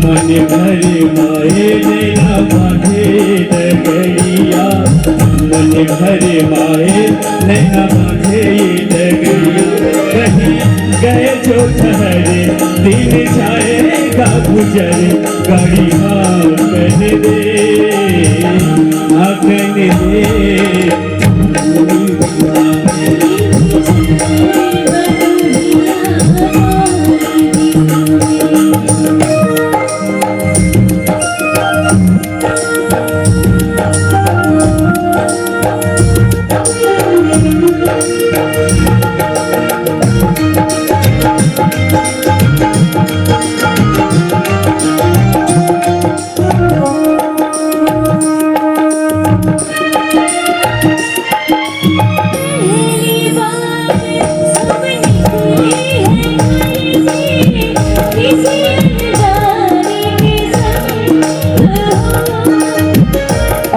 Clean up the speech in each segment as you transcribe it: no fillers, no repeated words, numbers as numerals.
मन भरे माए नैना बांधे डगरिया, मन भरे माए नैना बांधे डगरिया। कहीं गए जो ठहरे दिन जाएगा गुजर, गाड़ी आंगन दे आंगन दे।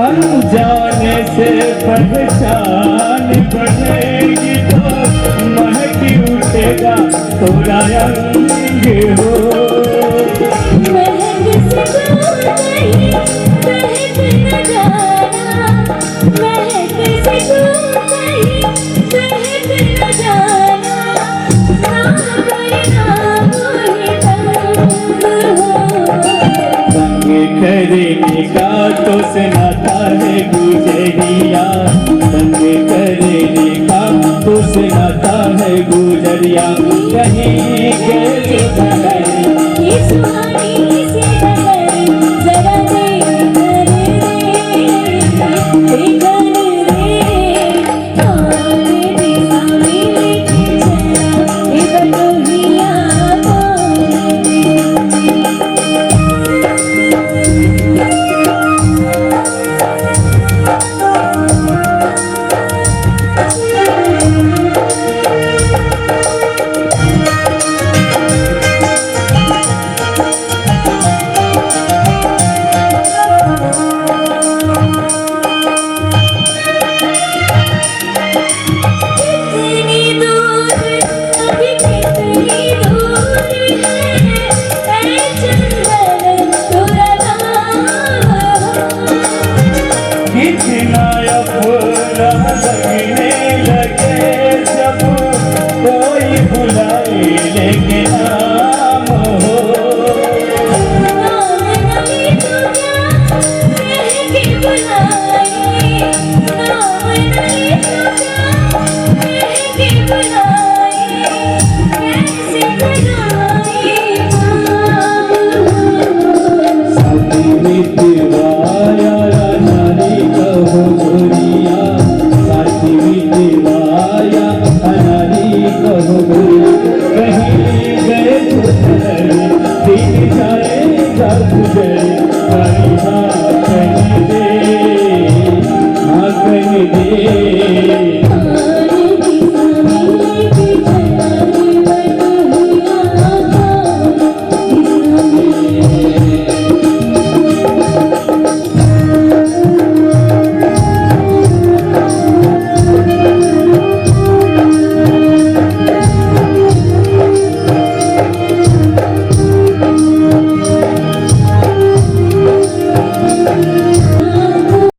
अनजाने से पहचान बढ़ेगी तो महकी उठेगा थोड़ा अंग हो। महक से दूर नहीं महक न जाना, महक से दूर नहीं महक न जाना, ना करना कोई तंग हो। तंग करेगी का तो से नाता है